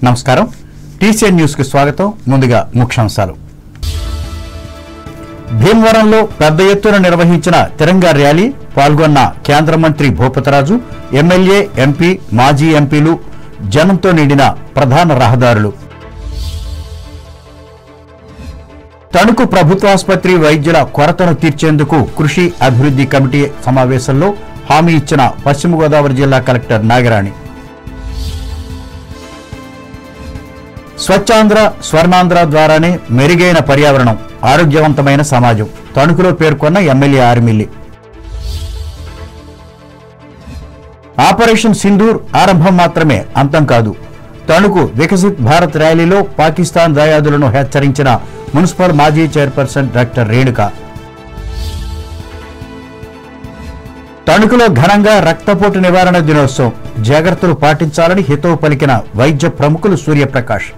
నమస్కారం TCN news కి స్వాగతం ముందుగా ముఖ్యాంశాలు భీమవరంలో పెద్ద ఎత్తున నిర్వహించిన తిరంగా ర్యాలీ పాల్గొన్న కేంద్ర మంత్రి భూపతిరాజు ఎమ్మెల్యే ఎంపీ మాజీ ఎంపీలు జనంతో నిండిన ప్రధాన రహదారులు తణుకు ప్రభుత్వాసుపత్రి వైద్యుల కొరతను తీర్చేందుకు కృషి అభివృద్ధి కమిటీ సమావేశంలో హామీ ఇచ్చిన పశ్చిమ గోదావరి జిల్లా కలెక్టర్ నాగరాణి స్వచ్ఛాంధ్ర స్వర్ణాంధ్ర ద్వారానే మెరుగైన పర్యావరణం ఆరోగ్యవంతమైన సమాజం తణుకులో పేర్కొన్న ఎమ్మెల్యే ఆర్మిల్లి ఆపరేషన్ సింధూర్ ఆరంభం మాత్రమే అంతం కాదు తణుకు వికసిత్ భారత్ ర్యాలీలో పాకిస్తాన్ దాయాదులను హెచ్చరించిన మున్సిపల్ మాజీ చైర్పర్సన్ డాక్టర్ రేణుక తణుకులో ఘనంగా రక్తపోటు నివారణ దినోత్సవం జాగ్రత్తలు పాటించాలని హితవు పలికిన వైద్య ప్రముఖులు సూర్యప్రకాష్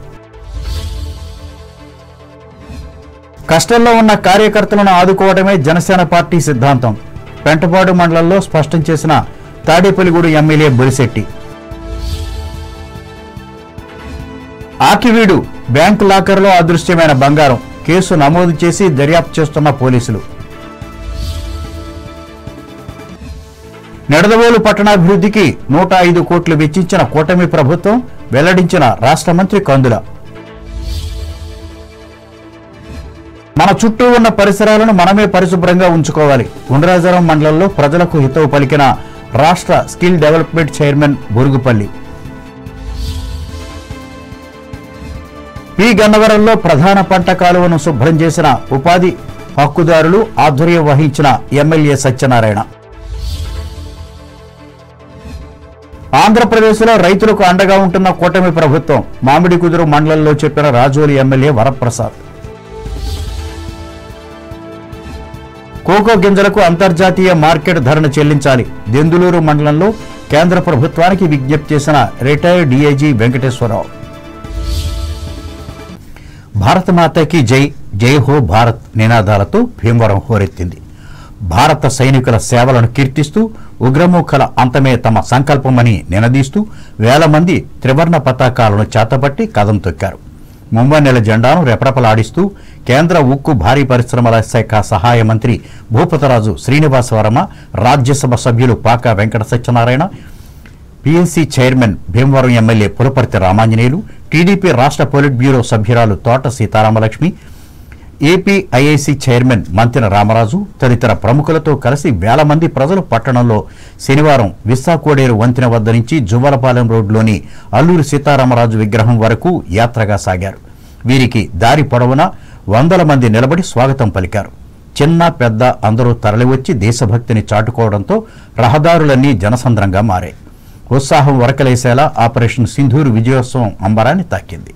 కష్టంలో ఉన్న కార్యకర్తలను ఆదుకోవడమే జనసేన పార్టీ సిద్ధాంతం పెంటపాడు మండలంలో స్పష్టం చేసిన తాడేపల్లిగూడు ఎమ్మెల్యే బొలిశెట్టి ఆకివీడు బ్యాంకు లాకర్లో అదృశ్యమైన బంగారం కేసు నమోదు చేసి దర్యాప్తు చేస్తున్న పోలీసులు నిడదవోలు పట్టణాభివృద్ధికి 105 కోట్లు వెచ్చించిన కూటమి ప్రభుత్వం వెల్లడించిన రాష్ట్ర మంత్రి కందుల మన చుట్టూ ఉన్న పరిసరాలను మనమే పరిశుభ్రంగా ఉంచుకోవాలి ఉండ్రాజరం మండలంలో ప్రజలకు హితవు పలికిన రాష్ట్ర skill development chairman Burugupalli P గన్నవరంలో ప్రధాన పంట కాలువను శుభ్రం చేసిన ఉపాధి హక్కుదారులు ఆధ్వర్యం వహించిన ఎమ్మెల్యే సత్యనారాయణ ఆంధ్రప్రదేశ్లో రైతులకు అండగా ఉంటున్న కూటమి ప్రభుత్వం మామిడి కుదురు మండలంలో చెప్పిన రాజోలి ఎమ్మెల్యే వరప్రసాద్ కోకో గింజలకు అంతర్జాతీయ మార్కెట్ ధరను చెల్లించాలి దెందులూరు మండలంలో కేంద్ర ప్రభుత్వానికి విజ్ఞప్తి చేసిన రిటైర్డ్ డీఐజీ వెంకటేశ్వరరావు భారతమాతకి జై జై హో భారత్ నినాదాలతో భీమవరం హోరెత్తింది భారత సైనికుల సేవలను కీర్తిస్తూ ఉగ్రమూకల అంతమే తమ సంకల్పమని నినదీస్తూ వేల మంది త్రివర్ణ పతాకాలను చేతపట్టి కదం తొక్కారు ముంబై నెల జెండాను రెపరెపలాడిస్తూ కేంద్ర ఉక్కు భారీ పరిశ్రమల శాఖ సహాయ మంత్రి భూపతిరాజు శ్రీనివాసవర్మ రాజ్యసభ సభ్యులు పాక Venkata Satyanarayana PSC chairman Bhimavaram MLA Pulaparthi Ramanjaneyulu TDP రాష్ట్ర పొలిట్ బ్యూరో సభ్యురాలు తోట సీతారామలక్ష్మి ఏపీఐఐసీ చైర్మన్ మంతెన రామరాజు తదితర ప్రముఖులతో కలిసి వేల మంది ప్రజలు పట్టణంలో శనివారం విస్సాకోడేరు వంతెన వద్ద నుంచి జువ్వలపాలెం రోడ్లోని అల్లూరి సీతారామరాజు విగ్రహం వరకు యాత్రగా సాగారు వీరికి దారి పొడవునా వందల మంది నిలబడి స్వాగతం పలికారు చిన్న పెద్ద అందరూ తరలివచ్చి దేశభక్తిని చాటుకోవడంతో రహదారులన్నీ జనసంద్రంగా మారాయి ఉత్సాహం వరకలేసేలా ఆపరేషన్ సింధూర్ విజయోత్సవం అంబరాన్ని తాకింది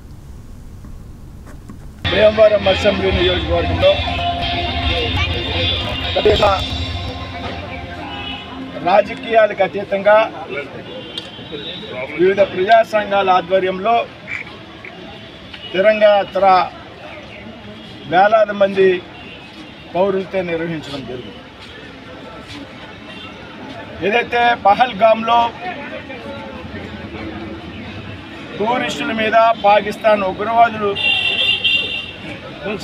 భీమవరం అసెంబ్లీ నియోజకవర్గంలో రాజకీయాలకు అతీతంగా వివిధ ప్రజా సంఘాల ఆధ్వర్యంలో తిరంగా యాత్ర వేలాది మంది పౌరులతో నిర్వహించడం జరిగింది. ఏదైతే పహల్గామ్లో టూరిస్టుల మీద పాకిస్తాన్ ఉగ్రవాదులు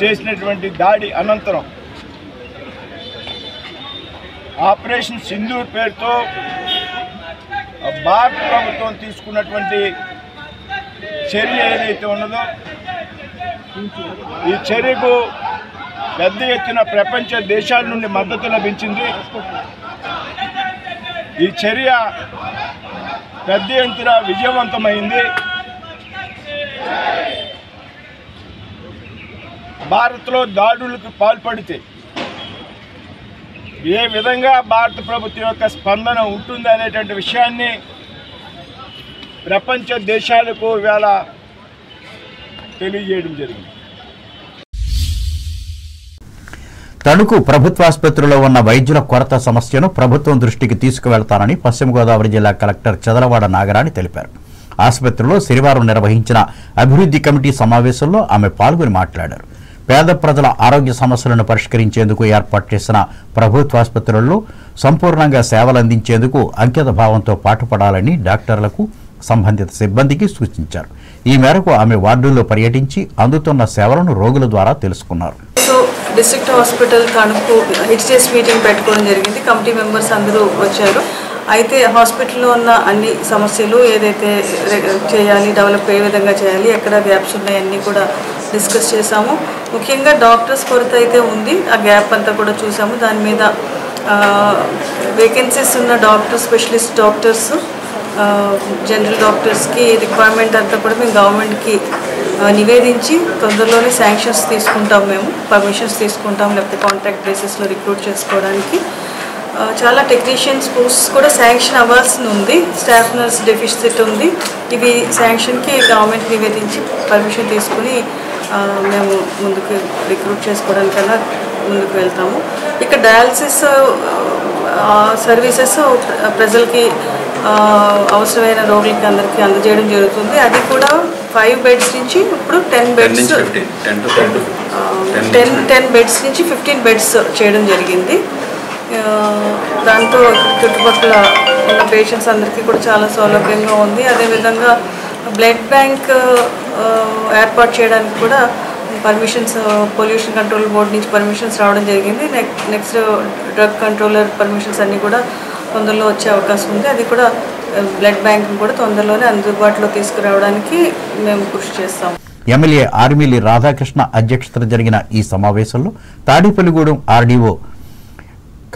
చేసినటువంటి దాడి అనంతరం ఆపరేషన్ సింధూర్ పేరుతో భారత ప్రభుత్వం తీసుకున్నటువంటి చర్య ఏదైతే ఉన్నదో ఈ చర్యకు పెద్ద ఎత్తున ప్రపంచ దేశాల నుండి మద్దతు లభించింది. ఈ చర్య పెద్ద ఎత్తున విజయవంతమైంది. భారత్లో దాడులకు పాల్పడితే ఏ విధంగా భారత ప్రభుత్వం యొక్క స్పందన ఉంటుంది అనేటువంటి విషయాన్ని ప్రపంచ దేశాలకు ఇవాళ తెలియజేయడం జరిగింది. తణుకు ప్రభుత్వాసుపత్రిలో ఉన్న వైద్యుల కొరత సమస్యను ప్రభుత్వం దృష్టికి తీసుకువెళ్తానని పశ్చిమ గోదావరి జిల్లా కలెక్టర్ చదలవాడ నాగరాణి తెలిపారు. ఆసుపత్రిలో శనివారం నిర్వహించిన అభివృద్ధి కమిటీ సమావేశంలో ఆమె పాల్గొని మాట్లాడారు. పేద ప్రజల ఆరోగ్య సమస్యలను పరిష్కరించేందుకు ఏర్పాటు చేసిన ప్రభుత్వాసుపత్రుల్లో సంపూర్ణంగా సేవలు అందించేందుకు అంకిత భావంతో పాటుపడాలని డాక్టర్లకు సంబంధిత సిబ్బందికి సూచించారు. ఈ మేరకు ఆమె వార్డుల్లో పర్యటించి అందుతున్న సేవలను రోగుల ద్వారా తెలుసుకున్నారు. District hospital Tanuku HCS meeting పెట్టుకోవడం జరిగింది. కమిటీ మెంబర్స్ అందరూ వచ్చారు. అయితే హాస్పిటల్లో ఉన్న అన్ని సమస్యలు ఏదైతే చేయాలి, డెవలప్ ఏ విధంగా చేయాలి, ఎక్కడ గ్యాప్స్ ఉన్నాయన్నీ కూడా డిస్కస్ చేసాము. ముఖ్యంగా డాక్టర్స్ కొరత అయితే ఉంది, ఆ గ్యాప్ అంతా కూడా చూసాము. దాని మీద వేకెన్సీస్ ఉన్న డాక్టర్స్, స్పెషలిస్ట్ డాక్టర్స్, జనరల్ డాక్టర్స్కి రిక్వైర్మెంట్ అంతా కూడా మేము గవర్నమెంట్కి నివేదించి తొందరలోనే శాంక్షన్స్ తీసుకుంటాం, మేము పర్మిషన్స్ తీసుకుంటాం, లేకపోతే కాంట్రాక్ట్ బేసిస్లో రిక్రూట్ చేసుకోవడానికి. చాలా టెక్నీషియన్స్ పోస్ట్స్ కూడా శాంక్షన్ అవ్వాల్సి ఉంది. స్టాఫ్ నర్స్ డెఫిసిట్ ఉంది. ఇవి శాంక్షన్కి గవర్నమెంట్ నివేదించి పర్మిషన్ తీసుకుని మేము ముందుకు రిక్రూట్ చేసుకోవడానికన్నా ముందుకు వెళ్తాము. ఇక్కడ డయాలసిస్ సర్వీసెస్ ప్రజలకి అవసరమైన రోగులకి అందరికీ అందజేయడం జరుగుతుంది. అది కూడా 5 బెడ్స్ నుంచి ఇప్పుడు 10 బెడ్స్ 10 బెడ్స్ నుంచి 15 బెడ్స్ చేయడం జరిగింది. దాంతో చుట్టుపక్కల ఉన్న పేషెంట్స్ అందరికీ కూడా చాలా సౌలభ్యంగా ఉంది. అదేవిధంగా బ్లడ్ బ్యాంక్ ఏర్పాటు చేయడానికి కూడా పర్మిషన్స్ పొల్యూషన్ కంట్రోల్ బోర్డు నుంచి పర్మిషన్స్ రావడం జరిగింది. నెక్స్ట్ డ్రగ్ కంట్రోలర్ పర్మిషన్స్ అన్నీ కూడా తొందరలో వచ్చే అవకాశం ఉంది. అది కూడా బ్లడ్ బ్యాంక్ కూడా తొందరలోనే అందుబాటులో తీసుకురావడానికి మేము కృషి చేస్తాం. ఎమ్మెల్యే ఆర్మిల్లి రాధాకృష్ణ అధ్యక్షతన జరిగిన ఈ సమావేశంలో తాడేపల్లిగూడెం ఆర్డీఓ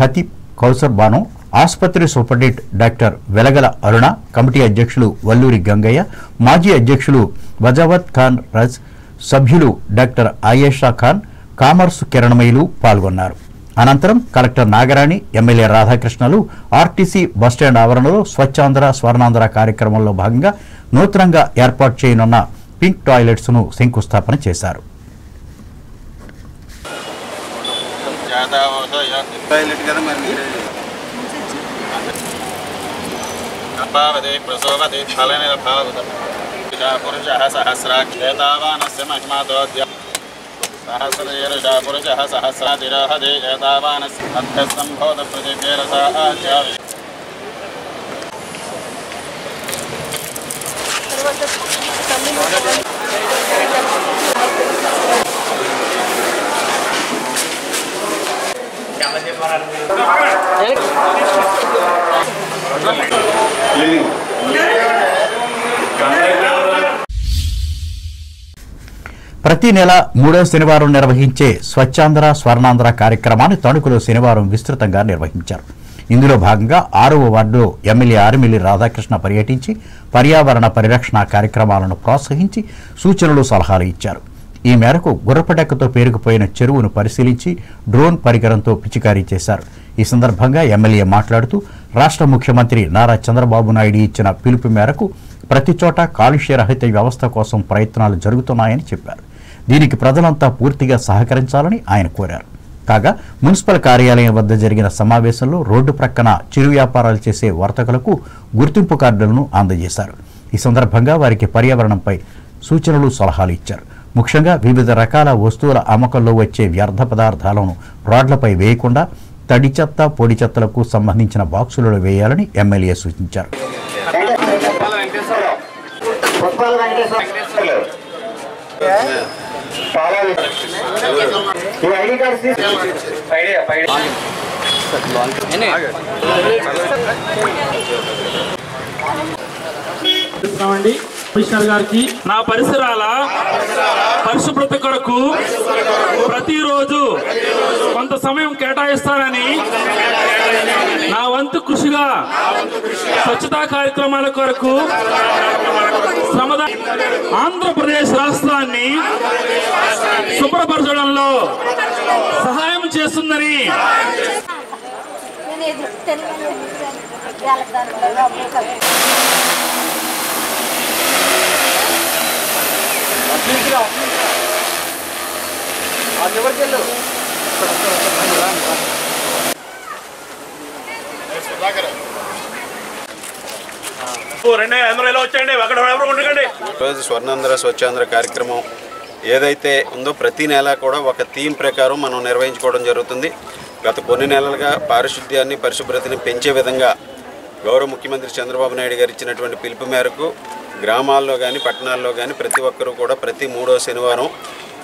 ఖతీబ్ కౌసర్ బాను, ఆసుపత్రి superintendent doctor Velagala Aruna, committee అధ్యక్షులు వల్లూరి గంగయ్య, మాజీ అధ్యక్షులు వజావత్ ఖాన్ రజ్, సభ్యులు డాక్టర్ ఆయేషా ఖాన్, కామర్సు కిరణమయులు పాల్గొన్నారు. అనంతరం కలెక్టర్ నాగరాణి, ఎమ్మెల్యే రాధాకృష్ణలు ఆర్టీసీ బస్టాండ్ ఆవరణలో స్వచ్ఛాంధ్ర స్వర్ణాంధ్ర కార్యక్రమంలో భాగంగా నూతనంగా ఏర్పాటు చేయనున్న పింక్ టాయిలెట్స్ ను శంకుస్థాపన చేశారు. ప్రతి నెల 3వ శనివారం నిర్వహించే స్వచ్ఛాంధ్ర స్వర్ణాంధ్ర కార్యక్రమాన్ని తణుకులో శనివారం విస్తృతంగా నిర్వహించారు. ఇందులో భాగంగా 6వ వార్డులో ఎమ్మెల్యే ఆర్మిల్లి రాధాకృష్ణ పర్యటించి పర్యావరణ పరిరక్షణ కార్యక్రమాలను ప్రోత్సహించి సూచనలు, సలహాలు ఇచ్చారు. ఈ మేరకు గుర్రపటెక్కతో పేరుకుపోయిన చెరువును పరిశీలించి డ్రోన్ పరికరంతో పిచికారీ చేశారు. ఈ సందర్భంగా ఎమ్మెల్యే మాట్లాడుతూ రాష్ట్ర ముఖ్యమంత్రి నారా చంద్రబాబు నాయుడు ఇచ్చిన పిలుపు మేరకు ప్రతి చోట కాలుష్య రహిత వ్యవస్థ కోసం ప్రయత్నాలు జరుగుతున్నాయని చెప్పారు. దీనికి ప్రజలంతా పూర్తిగా సహకరించాలని ఆయన కోరారు. కాగా మున్సిపల్ కార్యాలయం వద్ద జరిగిన సమావేశంలో రోడ్డు ప్రక్కన చిరు వ్యాపారాలు చేసే వర్తకులకు గుర్తింపు కార్డులను అందజేశారు. ఈ సందర్భంగా వారికి పర్యావరణంపై సూచనలు, సలహాలు ఇచ్చారు. ముఖ్యంగా వివిధ రకాల వస్తువుల అమ్మకంలో వచ్చే వ్యర్థ పదార్థాలను రోడ్లపై వేయకుండా తడి చెత్త, పొడి చెత్తలకు సంబంధించిన బాక్సులలో వేయాలని ఎమ్మెల్యే సూచించారు. కమిషనర్ గారికి నా పరిసరాల పరిశుభ్రత కొరకు ప్రతిరోజు కొంత సమయం కేటాయిస్తానని నా వంతు కృషిగా స్వచ్ఛతా కార్యక్రమాల కొరకు ఆంధ్రప్రదేశ్ రాష్ట్రాన్ని శుభ్రపరచడంలో సహాయం చేస్తుందని రోజు స్వర్ణాంధ్ర స్వచ్ఛాంధ్ర కార్యక్రమం ఏదైతే ఉందో ప్రతి నెల కూడా ఒక థీమ్ ప్రకారం మనం నిర్వహించుకోవడం జరుగుతుంది. గత కొన్ని నెలలుగా పారిశుద్ధ్యాన్ని, పరిశుభ్రతని పెంచే విధంగా గౌరవ ముఖ్యమంత్రి చంద్రబాబు నాయుడు గారు ఇచ్చినటువంటి పిలుపు మేరకు గ్రామాల్లో కానీ పట్టణాల్లో కానీ ప్రతి ఒక్కరూ కూడా ప్రతి 3వ శనివారం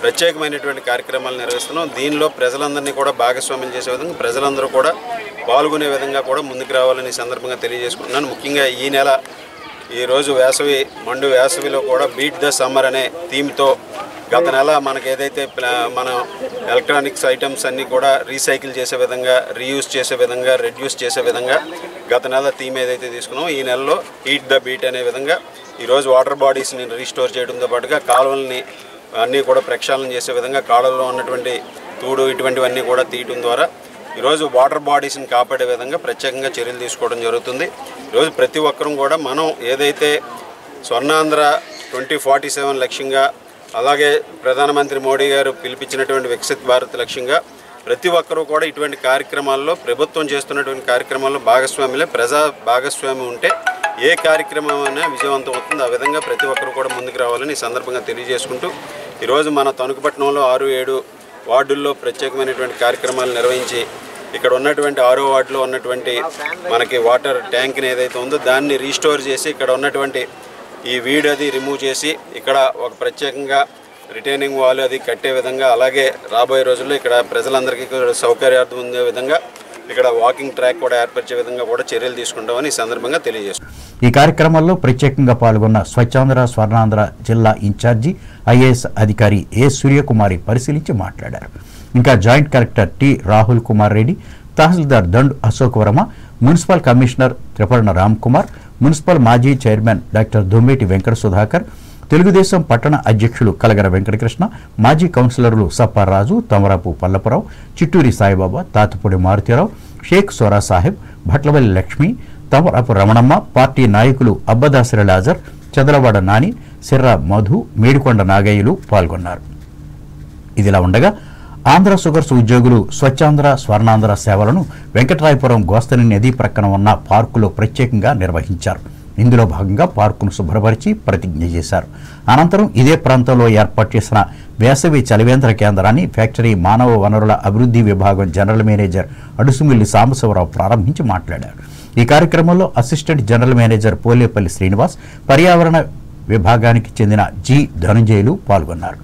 ప్రత్యేకమైనటువంటి కార్యక్రమాలు నిర్వహిస్తున్నాం. దీనిలో ప్రజలందరినీ కూడా భాగస్వామ్యం చేసే విధంగా ప్రజలందరూ కూడా పాల్గొనే విధంగా కూడా ముందుకు రావాలని సందర్భంగా తెలియజేసుకుంటున్నాను. ముఖ్యంగా ఈ నెల ఈరోజు మండు వేసవిలో కూడా బీట్ ద సమ్మర్ అనే థీమ్తో గత నెల మనకు ఏదైతే మన ఎలక్ట్రానిక్స్ ఐటమ్స్ అన్నీ కూడా రీసైకిల్ చేసే విధంగా, రీయూజ్ చేసే విధంగా, రెడ్యూస్ చేసే విధంగా గత నెల థీమ్ ఏదైతే తీసుకున్నామో ఈ నెలలో హీట్ ద బీట్ అనే విధంగా ఈరోజు వాటర్ బాడీస్ని రీస్టోర్ చేయడంతో పాటుగా కాలువల్ని అన్నీ కూడా ప్రక్షాళన చేసే విధంగా కాలువల్లో ఉన్నటువంటి తూడు ఇటువంటివన్నీ కూడా తీయడం ద్వారా ఈరోజు వాటర్ బాడీస్ని కాపాడే విధంగా ప్రత్యేకంగా చర్యలు తీసుకోవడం జరుగుతుంది. ఈరోజు ప్రతి ఒక్కరూ కూడా మనం ఏదైతే స్వర్ణాంధ్ర 2047 లక్ష్యంగా, అలాగే ప్రధానమంత్రి మోడీ గారు పిలిపించినటువంటి వికసిత్ భారత్ లక్ష్యంగా ప్రతి ఒక్కరూ కూడా ఇటువంటి కార్యక్రమాల్లో, ప్రభుత్వం చేస్తున్నటువంటి కార్యక్రమాల్లో భాగస్వాములే. ప్రజా భాగస్వామ్యం ఉంటే ఏ కార్యక్రమం అయినా విజయవంతం అవుతుంది. ఆ విధంగా ప్రతి ఒక్కరు కూడా ముందుకు రావాలని ఈ సందర్భంగా తెలియజేసుకుంటూ ఈరోజు మన తణుకుపట్నంలో 6-7 వార్డుల్లో ప్రత్యేకమైనటువంటి కార్యక్రమాలు నిర్వహించి ఇక్కడ ఉన్నటువంటి 6వ వార్డులో ఉన్నటువంటి మనకి వాటర్ ట్యాంక్ని ఏదైతే ఉందో దాన్ని రీస్టోర్ చేసి ఇక్కడ ఉన్నటువంటి ఈ వీడ్ అది రిమూవ్ చేసి ఇక్కడ ఒక ప్రత్యేకంగా రిటైనింగ్ వాల్ అది కట్టే విధంగా, అలాగే రాబోయే రోజుల్లో ఇక్కడ ప్రజలందరికీ సౌకర్యార్థం ఉండే విధంగా ఇక్కడ వాకింగ్ ట్రాక్ కూడా ఏర్పరిచే విధంగా కూడా చర్యలు తీసుకుంటామని ఈ సందర్భంగా తెలియజేస్తున్నాం. ఈ కార్యక్రమంలో ప్రత్యేకంగా పాల్గొన్న స్వచ్ఛాంధ్ర స్వర్ణాంధ్ర జిల్లా ఇన్ఛార్జి ఐఏఎస్ అధికారి ఏ సూర్యకుమారి పరిశీలించి మాట్లాడారు. ఇంకా joint collector T Rahul Kumar Reddy, tahsildar Dandu Ashok Varma, municipal commissioner Triparna Ram Kumar, municipal మాజీ చైర్మన్ డాక్టర్ దొమ్మేటి వెంకట సుధాకర్, తెలుగుదేశం పట్టణ అధ్యక్షులు కలగర వెంకటకృష్ణ, మాజీ కౌన్సిలర్లు సప్పారాజు, తమరాపు పల్లపురావు, చిట్టూరి సాయిబాబా, తాతిపూడి మారుతీరావు, షేక్ సోరా సాహెబ్, భట్లవల్లి లక్ష్మి, తమరాపు రమణమ్మ, పార్టీ నాయకులు అబ్బదాసరి లాజర్, చదలవాడ నాని, సిర్రా మధు, మేడికొండ నాగయ్యలు పాల్గొన్నారు. ఇదిలా ఉండగా ఆంధ్ర షుగర్స్ ఉద్యోగులు స్వచ్ఛాంధ్ర స్వర్ణాంధ్ర సేవలను వెంకటరాయపురం గోస్తని నది ప్రక్కన ఉన్న పార్కులో ప్రత్యేకంగా నిర్వహించారు. ఇందులో భాగంగా పార్కును శుభ్రపరిచి ప్రతిజ్ఞ చేశారు. అనంతరం ఇదే ప్రాంతంలో ఏర్పాటు చేసిన వేసవి చలివేంద్ర కేంద్రాన్ని ఫ్యాక్టరీ మానవ వనరుల అభివృద్ధి విభాగం జనరల్ మేనేజర్ అడుసుమిల్లి సాంబశివరావు ప్రారంభించి మాట్లాడారు. ఈ కార్యక్రమంలో assistant general manager Polepally Srinivas, పర్యావరణ విభాగానికి చెందిన జి ధనుంజయులు పాల్గొన్నారు.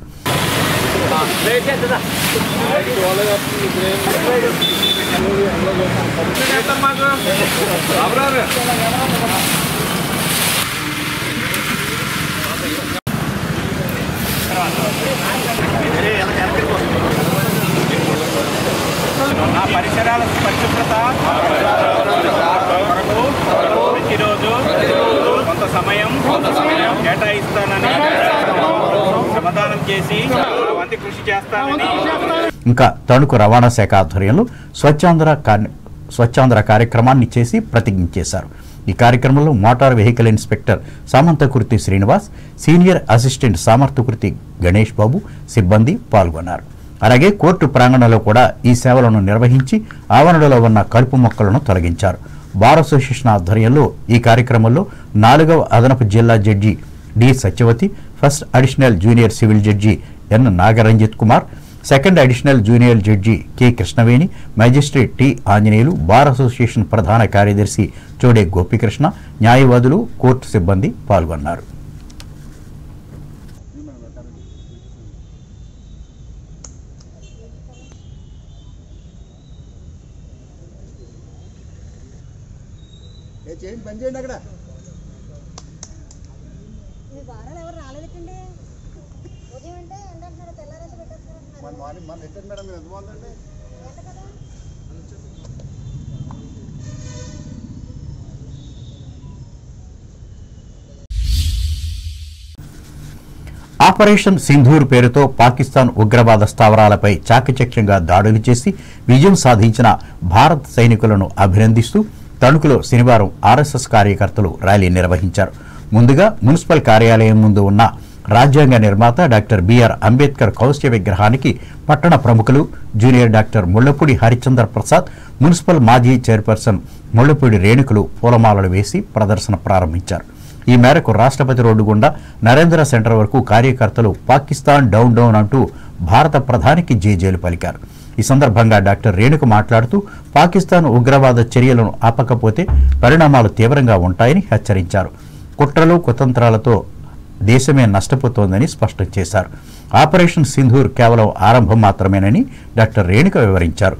నా పరిసరాల పరిశుభ్రత ప్రతిరోజు కొంత సమయం కేటాయిస్తానని సమాధానం చేసి వంటి కృషి చేస్తానని. ఇంకా తణుకు రవాణా శాఖ ఆధ్వర్యంలో స్వచ్ఛాంధ్ర కార్యక్రమాన్ని చేసి ప్రతిజ్ఞ చేశారు. ఈ కార్యక్రమంలో motor vehicle inspector Samanthakurthi Srinivas, senior assistant Samarthakurthi Ganesh Babu, సిబ్బంది పాల్గొన్నారు. అలాగే కోర్టు ప్రాంగణంలో కూడా ఈ సేవలను నిర్వహించి ఆవరణలో ఉన్న కలుపు మొక్కలను తొలగించారు. బార్ అసోసియేషన్ ఆధ్వర్యంలో ఈ కార్యక్రమంలో 4వ అదనపు జిల్లా judge D Satyavathi, first additional junior civil judge N Nagaranjit Kumar, second additional junior judge K Krishnaveni, magistrate T Anjaneyulu, bar association ప్రధాన కార్యదర్శి చోడే గోపికృష్ణ, న్యాయవాదులు, కోర్టు సిబ్బంది పాల్గొన్నారు. ఆపరేషన్ సింధూర్ పేరుతో పాకిస్తాన్ ఉగ్రవాద స్థావరాలపై చాకచక్యంగా దాడులు చేసి విజయం సాధించిన భారత్ సైనికులను అభినందిస్తూ తణుకులో శనివారం ఆర్ఎస్ఎస్ కార్యకర్తలు ర్యాలీ నిర్వహించారు. ముందుగా మున్సిపల్ కార్యాలయం ముందు ఉన్న రాజ్యాంగ నిర్మాత డాక్టర్ బిఆర్ అంబేద్కర్ కౌశ విగ్రహానికి పట్టణ ప్రముఖులు junior doctor Mullapudi Harichandra Prasad, municipal మాజీ చైర్పర్సన్ ముళ్లపూడి రేణుకులు పూలమాలలు వేసి ప్రదర్శన ప్రారంభించారు. ఈ మేరకు రాష్ట్రపతి రోడ్డు గుండా నరేంద్ర సెంటర్ వరకు కార్యకర్తలు పాకిస్తాన్ డౌన్ డౌన్ అంటూ భారత ప్రధానికి జేజేలు పలికారు. ఈ సందర్భంగా డాక్టర్ రేణుక మాట్లాడుతూ పాకిస్తాన్ ఉగ్రవాద చర్యలను ఆపకపోతే పరిణామాలు తీవ్రంగా ఉంటాయని హెచ్చరించారు. కుట్రలు కుతంత్రాలతో దేశమే నష్టపోతోందని స్పష్టం చేశారు. ఆపరేషన్ సింధూర్ కేవలం ఆరంభం మాత్రమేనని డాక్టర్ రేణుక వివరించారు.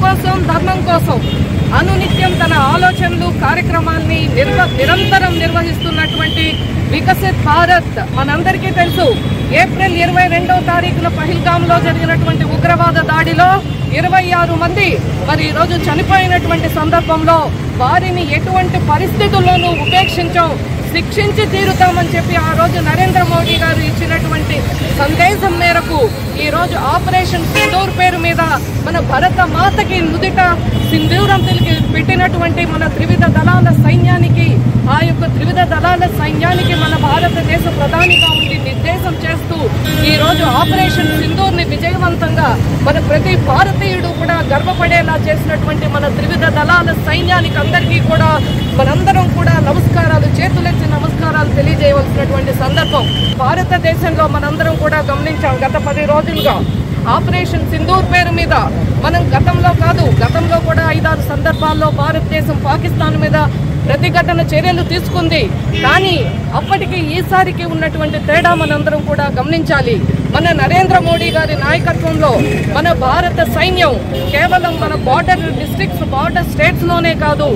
కోసం ధర్మం కోసం అనునిత్యం తన ఆలోచనలు కార్యక్రమాల్ని నిరంతరం నిర్వహిస్తున్నటువంటి వికసిత్ భారత్ మనందరికీ తెలుసు. ఏప్రిల్ 22వ తారీఖున పహల్గామ్లో జరిగినటువంటి ఉగ్రవాద దాడిలో 26 మంది మరి ఈరోజు చనిపోయినటువంటి సందర్భంలో వారిని ఎటువంటి పరిస్థితుల్లోనూ ఉపేక్షించాం, శిక్షించి తీరుతామని చెప్పి ఆ రోజు నరేంద్ర మోడీ గారు ఇచ్చినటువంటి సందేశం మేరకు ఈ రోజు ఆపరేషన్ సింధూర్ పేరు మీద మన భరత మాతకి నుదిట సింధూరం పెట్టినటువంటి మన త్రివిధ దళాల సైన్యానికి, ఆ యొక్క త్రివిధ దళాల సైన్యానికి మన భారతదేశ ప్రధానిగా ఉండి నిర్దేశం చేస్తూ ఈ రోజు ఆపరేషన్ సింధూర్ ని విజయవంతంగా మన ప్రతి భారతీయుడు కూడా గర్వపడేలా చేసినటువంటి మన త్రివిధ దళాల సైన్యానికి అందరికీ కూడా మనందరం కూడా నమస్కారాలు, చేతులెత్తి నమస్కారాలు తెలియజేయవలసినటువంటి సందర్భం. భారతదేశంలో మనందరం కూడా గమనించాం గత 10 రోజులుగా ఆపరేషన్ సింధూర్ పేరు మీద మనం గతంలో కూడా 5-6 సందర్భాల్లో భారతదేశం పాకిస్తాన్ మీద ప్రతిఘటన చర్యలు తీసుకుంది. కానీ అప్పటికి ఈసారికి ఉన్నటువంటి తేడా మనందరం కూడా గమనించాలి. మన నరేంద్ర మోడీ గారి నాయకత్వంలో మన భారత సైన్యం కేవలం మన బార్డర్ డిస్ట్రిక్ట్స్, బార్డర్ స్టేట్స్ లోనే కాదు,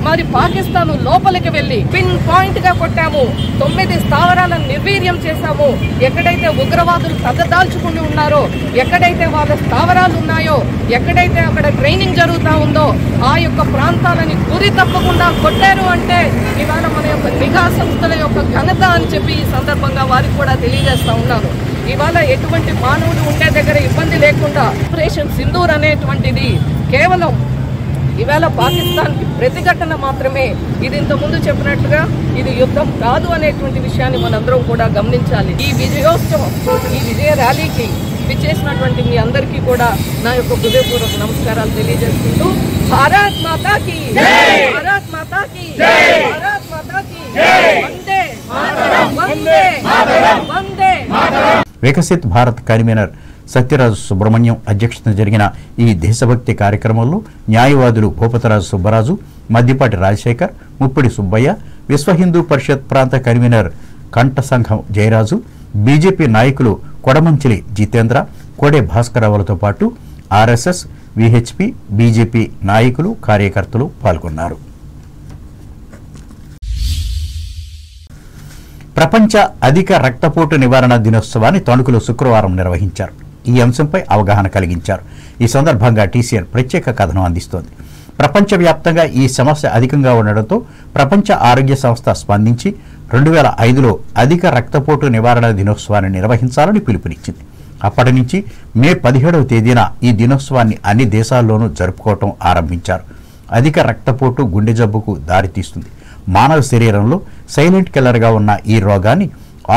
మరి పాకిస్తాన్ లోపలికి వెళ్లి పిన్ పాయింట్ గా కొట్టాము. 9 స్థావరాలను నిర్వీర్యం చేశాము. ఎక్కడైతే ఉగ్రవాదులు తగదాల్చుకుని ఉన్నారో, ఎక్కడైతే వాళ్ళ స్థావరాలు ఉన్నాయో, ఎక్కడైతే అక్కడ ట్రైనింగ్ జరుగుతూ ఉందో ఆ యొక్క ప్రాంతాలని గురి తప్పకుండా కొట్టారు. అంటే ఇవాళ మన యొక్క నిఘా సంస్థల యొక్క ఘనత అని చెప్పి ఈ సందర్భంగా వారికి కూడా తెలియజేస్తా ఉన్నాను. ఇవాళ ఎటువంటి మానవుడు ఉండే దగ్గర ఇబ్బంది లేకుండా ఆపరేషన్ సింధూర్ అనేటువంటిది కేవలం ఇవాళ పాకిస్తాన్కి ప్రతిఘటన మాత్రమే. ఇది ఇంతకుముందు చెప్పినట్టుగా ఇది యుద్ధం కాదు అనేటువంటి విషయాన్ని మనందరం కూడా గమనించాలి. ఈ విజయోత్సవం, ఈ విజయ ర్యాలీకి విచ్చేసినటువంటి మీ అందరికీ కూడా నా యొక్క హృదయపూర్వక నమస్కారాలు తెలియజేసుకుంటూ భారత్ మాతా కీ జై, భారత్ మాతా కీ జై, భారత్ మాతా కీ జై, వందే మాతరం, వందే మాతరం, వందే మాతరం. వికసిత్ భారత్ కన్వీనర్ సత్యరాజు సుబ్రహ్మణ్యం అధ్యక్షతన జరిగిన ఈ దేశభక్తి కార్యక్రమంలో న్యాయవాదులు భూపతరాజు సుబ్బరాజు, మద్దిపాటి రాజశేఖర్, ముప్పిడి సుబ్బయ్య, విశ్వ హిందూ పరిషత్ ప్రాంత కన్వీనర్ కంఠ సంఘం జయరాజు, బీజేపీ నాయకులు కొడమంచిలి జితేంద్ర, కోడే భాస్కరరావులతో పాటు ఆర్ఎస్ఎస్, విహెచ్పి, బీజేపీ నాయకులు, కార్యకర్తలు పాల్గొన్నారు. ప్రపంచ అధిక రక్తపోటు నివారణ దినోత్సవాన్ని తణుకులో శుక్రవారం నిర్వహించారు. ఈ అంశంపై అవగాహన కలిగించారు. ఈ సందర్భంగా టీసీఎన్ ప్రత్యేక కథనం అందిస్తోంది. ప్రపంచవ్యాప్తంగా ఈ సమస్య అధికంగా ఉండడంతో ప్రపంచ ఆరోగ్య సంస్థ స్పందించి 2005లో అధిక రక్తపోటు నివారణ దినోత్సవాన్ని నిర్వహించాలని పిలుపునిచ్చింది. అప్పటి నుంచి మే 17వ తేదీన ఈ దినోత్సవాన్ని అన్ని దేశాల్లోనూ జరుపుకోవటం ఆరంభించారు. అధిక రక్తపోటు గుండె జబ్బుకు దారితీస్తుంది. మానవ శరీరంలో సైలెంట్ కిల్లర్గా ఉన్న ఈ రోగాన్ని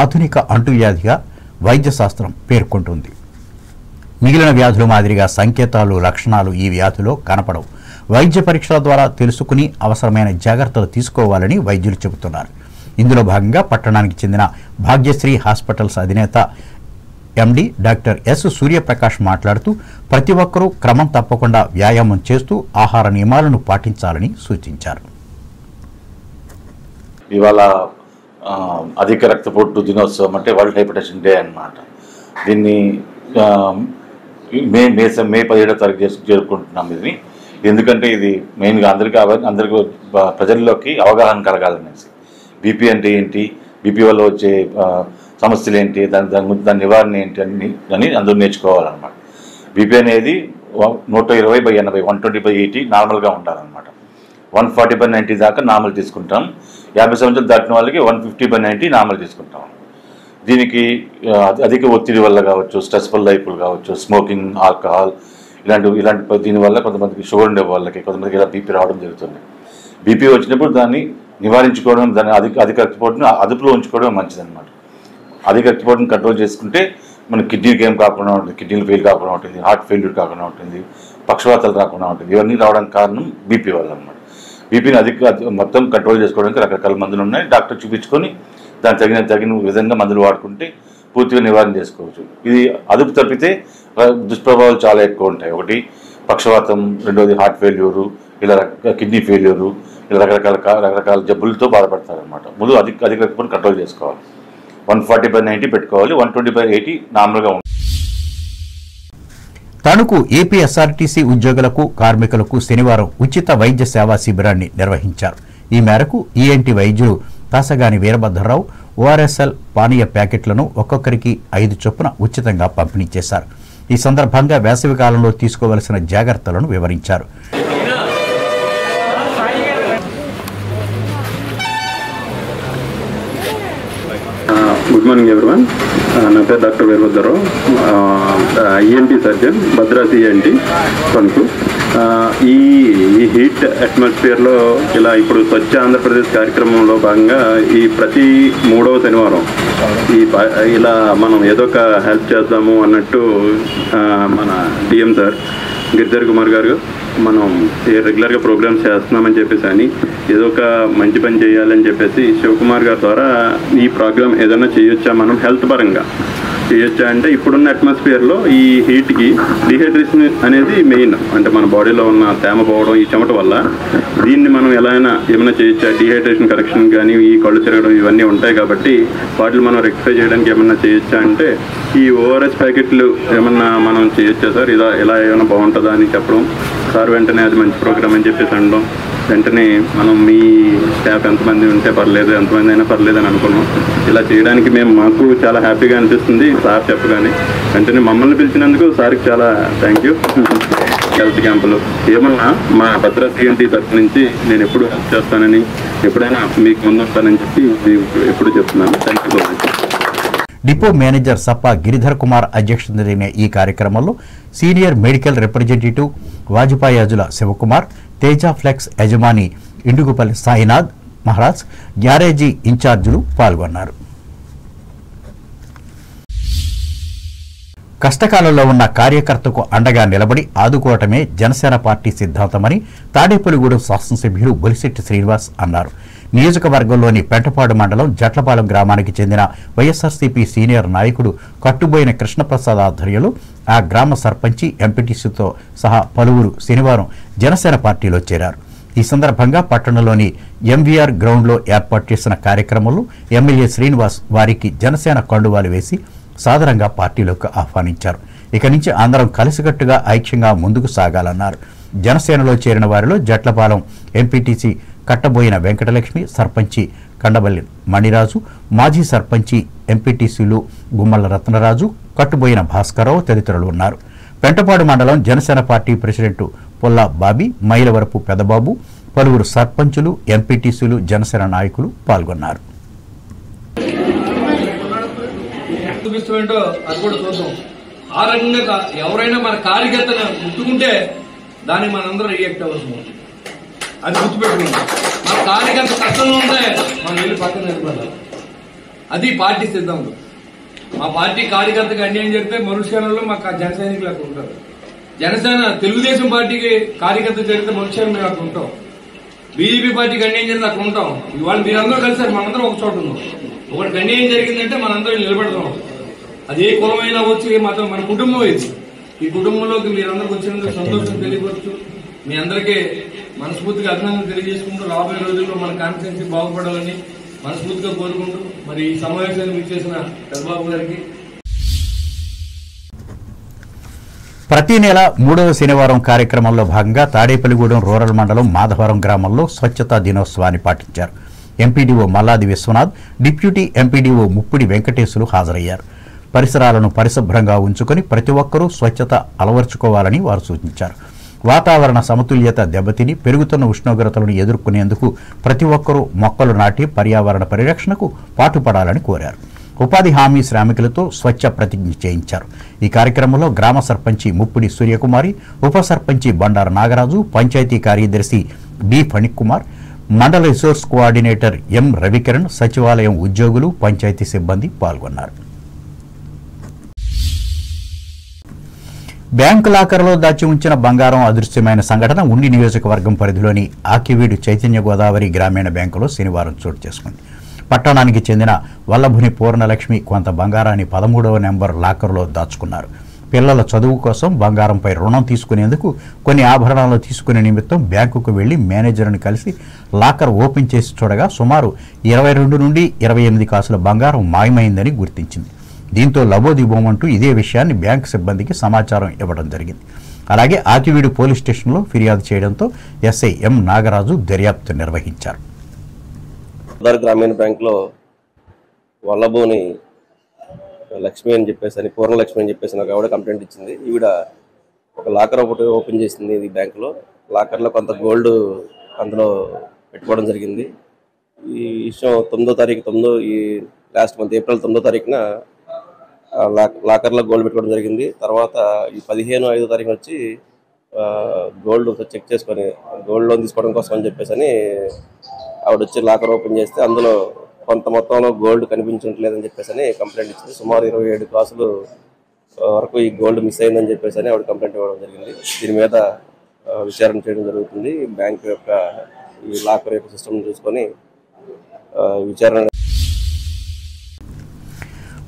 ఆధునిక అంటువ్యాధిగా వైద్య శాస్త్రం పేర్కొంటుంది. మిగిలిన వ్యాధుల మాదిరిగా సంకేతాలు, లక్షణాలు ఈ వ్యాధిలో కనపడవు. వైద్య పరీక్షల ద్వారా తెలుసుకుని అవసరమైన జాగ్రత్తలు తీసుకోవాలని వైద్యులు చెబుతున్నారు. ఇందులో భాగంగా పట్టణానికి చెందిన భాగ్యశ్రీ హాస్పిటల్స్ అధినేత ఎండి డాక్టర్ ఎస్ సూర్యప్రకాష్ మాట్లాడుతూ ప్రతి ఒక్కరూ క్రమం తప్పకుండా వ్యాయామం చేస్తూ ఆహార నియమాలను పాటించాలని సూచించారు. ఇవాళ అధిక రక్తపోటు దినోత్సవం అంటే వరల్డ్ హైపర్టెన్షన్ డే అన్నమాట. దీన్ని మే 17వ తారీఖు జరుపుకుంటున్నాం. ఇది ఎందుకంటే ఇది మెయిన్గా అందరికీ ప్రజల్లోకి అవగాహన కలగాలనేసి. బీపీ అంటే ఏంటి, బీపీ వల్ల వచ్చే సమస్యలు ఏంటి, దాని నివారణ ఏంటి అని అందరూ నేర్చుకోవాలన్నమాట. బీపీ అనేది 120/80 120/80 నార్మల్గా ఉండాలన్నమాట. 140/90 దాకా నార్మల్ తీసుకుంటాం. 50 సంవత్సరాలు దాటిన వాళ్ళకి 150/90 నార్మల్ తీసుకుంటాం. దీనికి అధిక ఒత్తిడి వల్ల కావచ్చు, స్ట్రెస్ఫుల్ లైఫ్లు కావచ్చు, స్మోకింగ్, ఆల్కహాల్ ఇలాంటి దీనివల్ల కొంతమందికి షుగర్ ఉండే వాళ్ళకి కొంతమందికి ఇలా బీపీ రావడం జరుగుతుంది. బీపీ వచ్చినప్పుడు దాన్ని నివారించుకోవడం, దాన్ని అధిక రక్తపోటును అదుపులో ఉంచుకోవడం మంచిదన్నమాట. అధిక రక్తపోటును కంట్రోల్ చేసుకుంటే మన కిడ్నీకి ఏం కాకుండా ఉంటుంది, కిడ్నీలు ఫెయిల్ కాకుండా ఉంటుంది, హార్ట్ ఫెయిల్యూర్ కాకుండా ఉంటుంది, పక్షవాతాలు రాకుండా ఉంటుంది. ఇవన్నీ రావడానికి కారణం బీపీ వల్ల అన్నమాట. బీపీని మొత్తం కంట్రోల్ చేసుకోవడానికి రకరకాల మందులు ఉన్నాయి. డాక్టర్ చూపించుకొని దానికి తగిన విధంగా మందులు వాడుకుంటే పూర్తిగా నివారణ చేసుకోవచ్చు. ఇది అదుపు తప్పితే దుష్ప్రభావాలు చాలా ఎక్కువ ఉంటాయి. ఒకటి పక్షవాతం, రెండోది హార్ట్ ఫెయిల్యూరు, ఇలా కిడ్నీ ఫెయిల్యూరు, ఇలా రకరకాల జబ్బులతో బాధపడతారనమాట. ముందు అధిక రక్తపోటును కంట్రోల్ చేసుకోవాలి. 140/90 పెట్టుకోవాలి. 120/80 నార్మల్గా ఉంటుంది. తణుకు ఏపీఎస్ఆర్టీసీ ఉద్యోగులకు, కార్మికులకు శనివారం ఉచిత వైద్య సేవా శిబిరాన్ని నిర్వహించారు. ఈ మేరకు ఈఎన్టీ వైద్యులు తాసగాని వీరభద్రరావు ఓఆర్ఎస్ఎల్ పానీయ ప్యాకెట్లను ఒక్కొక్కరికి 5 చొప్పున ఉచితంగా పంపిణీ చేశారు. ఈ సందర్భంగా వేసవి కాలంలో తీసుకోవలసిన జాగ్రత్తలను వివరించారు. Good morning everyone. నా పేరు doctor Veerabhadrarao, ENT surgeon, Bhadradri ENT Tanuku. ఈ హీట్ అట్మాస్ఫియర్లో ఇలా ఇప్పుడు స్వచ్ఛ ఆంధ్రప్రదేశ్ కార్యక్రమంలో భాగంగా ఈ ప్రతి 3వ శనివారం ఇలా మనం ఏదో ఒక హెల్ప్ చేద్దాము అన్నట్టు మన డిఎం సార్ గిరిధర్ కుమార్ గారు మనం రెగ్యులర్గా ప్రోగ్రామ్స్ చేస్తున్నామని చెప్పేసి అని ఏదో ఒక మంచి పని చేయాలని చెప్పేసి శివకుమార్ గారి ద్వారా ఈ ప్రోగ్రామ్ ఏదైనా చేయొచ్చా, మనం హెల్త్ పరంగా చేయొచ్చా అంటే ఇప్పుడున్న అట్మాస్ఫియర్లో ఈ హీట్కి డిహైడ్రేషన్ అనేది మెయిన్. అంటే మన బాడీలో ఉన్న తేమ పోవడం, ఈ చెమట వల్ల దీన్ని మనం ఎలా ఏమైనా చేయొచ్చా, డిహైడ్రేషన్ కరెక్షన్ కానీ ఈ కళ్ళు తిరగడం ఇవన్నీ ఉంటాయి కాబట్టి వాటిని మనం రెక్టిఫై చేయడానికి ఏమన్నా చేయొచ్చా అంటే ఈ ఓఆర్ఎస్ ప్యాకెట్లు ఏమన్నా మనం చేయొచ్చా సార్, ఇలా ఏమైనా బాగుంటుందా అని చెప్పడం. సార్ వెంటనే అది మంచి ప్రోగ్రామ్ అని చెప్పేసి అనడం, వెంటనే మనం మీ స్టాఫ్ ఎంతమంది ఉంటే పర్లేదు, ఎంతమంది అయినా పర్లేదు అని అనుకున్నాం. ఇలా చేయడానికి మాకు చాలా హ్యాపీగా అనిపిస్తుంది. సార్ చెప్పగానే వెంటనే మమ్మల్ని పిలిచినందుకు సార్కి చాలా థ్యాంక్ యూ. హెల్త్ క్యాంపులు ఏమన్నా మా భద్రాద్రి ఈఎన్టీ తరఫు నుంచి నేను ఎప్పుడు హెల్ప్ చేస్తానని, ఎప్పుడైనా మీకు ముందుంటానని చెప్పి ఎప్పుడు చెప్తున్నాను. Thank you so much. Depot manager Sappa Giridhar Kumar అధ్యక్షతన జరిగిన ఈ కార్యక్రమంలో senior medical representative Vajapayajula Shivakumar, Teja flex యజమాని ఇండుగుపల్లి సాయినాథ్ మహారాజ్, గ్యారేజీ ఇన్ఛార్జీలు పాల్గొన్నారు. కష్టకాలంలో ఉన్న కార్యకర్తకు అండగా నిలబడి ఆదుకోవటమే జనసేన పార్టీ సిద్ధాంతమని తాడేపల్లిగూడెం శాసనసభ్యులు బొలిశెట్టి శ్రీనివాస్ అన్నారు. నియోజకవర్గంలోని పెంటపాడు మండలం జట్లపాలెం గ్రామానికి చెందిన వైఎస్ఆర్సీపీ సీనియర్ నాయకుడు కట్టుబోయిన కృష్ణప్రసాద్ ఆధ్వర్యంలో ఆ గ్రామ సర్పంచి, ఎంపీటీసీతో సహా పలువురు శనివారం జనసేన పార్టీలో చేరారు. ఈ సందర్భంగా పట్టణంలోని ఎంవీఆర్ గ్రౌండ్లో ఏర్పాటు చేసిన కార్యక్రమంలో ఎమ్మెల్యే శ్రీనివాస్ వారికి జనసేన కండువాలు వేసి సాదరంగా పార్టీలోకి ఆహ్వానించారు. ఇక నుంచి అందరం కలిసికట్టుగా ఐక్యంగా ముందుకు సాగాలన్నారు. జనసేనలో చేరిన వారిలో జట్లపాలెం ఎంపీటీసీ కట్టబోయిన వెంకటలక్ష్మి, సర్పంచి కండబల్లి మణిరాజు, మాజీ సర్పంచి ఎంపీటీసీలు గుమ్మల రత్నరాజు, కట్టుబోయిన భాస్కరరావు తదితరులు ఉన్నారు. పెంటపాడు మండలం జనసేన పార్టీ ప్రెసిడెంట్ పొల్లా బాబీ, మైలవరపు పెదబాబు, పలువురు సర్పంచులు, ఎంపీటీసీలు, జనసేన నాయకులు పాల్గొన్నారు. అది కూడా చూద్దాం. ఆ రకంగా ఎవరైనా మన కార్యకర్తను ముట్టుకుంటే దాన్ని మనందరం రియాక్ట్ అవ్వదు. అది గుర్తుపెట్టుకుంటాం. మన కార్యకర్త కష్టంలో ఉంటే మనం వెళ్ళి పక్కన నిలబడాలి. అది పార్టీ సిద్ధాంతం. మా పార్టీ కార్యకర్తకి అన్యాయం జరిగితే మరుక్షణంలో మాకు జనసైనికులు అక్కడ ఉంటారు. జనసేన తెలుగుదేశం పార్టీకి కార్యకర్త జరిగితే మరుక్షణం మేము అక్కడ ఉంటాం. బీజేపీ పార్టీకి అన్యాయం జరిగితే అక్కడ ఉంటాం. ఇవాళ మీరందరూ కలిసారు, మనందరం ఒక చోట ఉన్నాం. ఒకటికి అన్యాయం జరిగిందంటే మనందరం నిలబడతాం. అది ఏ కులమైనా వచ్చి ఏ మతం, మన కుటుంబం ఇది. ఈ కుటుంబంలోకి మీరందరికి వచ్చినందుకు సంతోషం తెలియవచ్చు. మీ అందరికీ మనస్ఫూర్తిగా అభినందనలు తెలియజేసుకుంటూ రాబోయే రోజుల్లో మన కాన్స్టిట్యున్సీ బాగుపడాలని మనస్ఫూర్తిగా కోరుకుంటూ మరి ఈ సమావేశాన్ని విచ్చేసిన చంద్రబాబు గారికి ప్రతి నెల 3వ శనివారం కార్యక్రమంలో భాగంగా తాడేపల్లిగూడెం రూరల్ మండలం మాధవరం గ్రామంలో స్వచ్ఛతా దినోత్సవాన్ని పాటించారు. MPDO Malladi Vishwanath, deputy MPDO Muppidi Venkateswaru హాజరయ్యారు. పరిసరాలను పరిశుభ్రంగా ఉంచుకొని ప్రతి ఒక్కరూ స్వచ్ఛత అలవర్చుకోవాలని వారు సూచించారు. వాతావరణ సమతుల్యత దెబ్బతిని పెరుగుతున్న ఉష్ణోగ్రతలను ఎదుర్కొనేందుకు ప్రతి ఒక్కరూ మొక్కలు నాటి పర్యావరణ పరిరక్షణకు పాటుపడాలని కోరారు. ఉపాధి హామీ శ్రామికులతో స్వచ్ఛ ప్రతిజ్ఞ చేయించారు. ఈ కార్యక్రమంలో గ్రామ సర్పంచి ముప్పిడి సూర్యకుమారి, ఉప సర్పంచి బండారు నాగరాజు, పంచాయతీ కార్యదర్శి బి ఫణిక్ కుమార్, మండల రిసోర్స్ కోఆర్డినేటర్ ఎం రవికిరణ్, సచివాలయం ఉద్యోగులు, పంచాయతీ సిబ్బంది పాల్గొన్నారు. బ్యాంకు లాకర్లో దాచి ఉంచిన బంగారం అదృశ్యమైన సంఘటన ఉండి నియోజకవర్గం పరిధిలోని ఆకివీడు చైతన్య గోదావరి గ్రామీణ బ్యాంకులో శనివారం చోటు చేసుకుంది. పట్టణానికి చెందిన వల్లభుని పూర్ణలక్ష్మి కొంత బంగారాన్ని 13వ నెంబర్ లాకర్లో దాచుకున్నారు. పిల్లల చదువు కోసం బంగారంపై రుణం తీసుకునేందుకు కొన్ని ఆభరణాలు తీసుకునే నిమిత్తం బ్యాంకుకు వెళ్లి మేనేజర్ను కలిసి లాకర్ ఓపెన్ చేసి చూడగా సుమారు 22 నుండి 28 కాసుల బంగారం మాయమైందని గుర్తించింది. దీంతో లబోదిబోమంటూ ఇదే విషయాన్ని బ్యాంకు సిబ్బందికి సమాచారం ఇవ్వడం జరిగింది. అలాగే ఆకివీడు పోలీస్ స్టేషన్లో ఫిర్యాదు చేయడంతో ఎస్ఐ ఎం నాగరాజు దర్యాప్తు నిర్వహించారు. గ్రామీణ బ్యాంకులో వల్లభోని లక్ష్మి అని చెప్పేసి పూర్ణలక్ష్మి అని చెప్పేసి నాకు ఆవిడ కంప్లైంట్ ఇచ్చింది. ఈవిడ ఒక లాకర్ ఒకటి ఓపెన్ చేసింది ఈ బ్యాంకులో. లాకర్లో కొంత గోల్డ్ అందులో పెట్టుకోవడం జరిగింది. ఈ విషయం 9వ తారీఖు ఈ లాస్ట్ మంత్ ఏప్రిల్ 9వ తారీఖున లాకర్లో గోల్డ్ పెట్టుకోవడం జరిగింది. తర్వాత ఈ 15వ తారీఖున వచ్చి గోల్డ్ చెక్ చేసుకొని గోల్డ్ లోన్ తీసుకోవడం కోసం అని చెప్పేసి ఆవిడ వచ్చి లాకర్ ఓపెన్ చేస్తే అందులో కొంత మొత్తంలో గోల్డ్ కనిపించట్లేదని చెప్పేసి కంప్లైంట్ ఇచ్చింది. సుమారు 27 కాసులు వరకు ఈ గోల్డ్ మిస్ అయిందని చెప్పేసి ఆవిడ కంప్లైంట్ ఇవ్వడం జరిగింది. దీని మీద విచారణ చేయడం జరుగుతుంది. బ్యాంక్ యొక్క ఈ లాకర్ యొక్క సిస్టమ్ చూసుకొని విచారణ.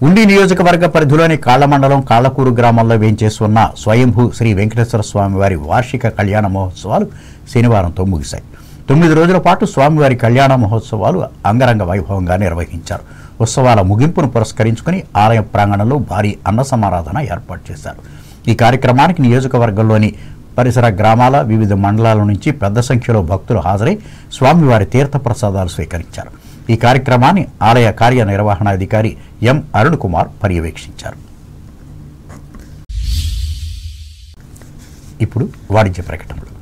ఉండి నియోజకవర్గ పరిధిలోని కాళ్ల మండలం కాళ్లకూరు గ్రామంలో వేంచేసి ఉన్న స్వయంభూ శ్రీ వెంకటేశ్వర స్వామి వారి వార్షిక కళ్యాణ మహోత్సవాలు శనివారంతో ముగిశాయి. 9 రోజుల పాటు స్వామివారి కళ్యాణ మహోత్సవాలు అంగరంగ వైభవంగా నిర్వహించారు. ఉత్సవాల ముగింపును పురస్కరించుకుని ఆలయ ప్రాంగణంలో భారీ అన్న సమారాధన ఏర్పాటు చేశారు. ఈ కార్యక్రమానికి నియోజకవర్గంలోని పరిసర గ్రామాల వివిధ మండలాల నుంచి పెద్ద సంఖ్యలో భక్తులు హాజరై స్వామివారి తీర్థప్రసాదాలు స్వీకరించారు. ఈ కార్యక్రమాన్ని ఆలయ కార్యనిర్వహణాధికారి ఎం అరుణ్ కుమార్ పర్యవేక్షించారు. ఇప్పుడు వాణిజ్య ప్రకటనలు.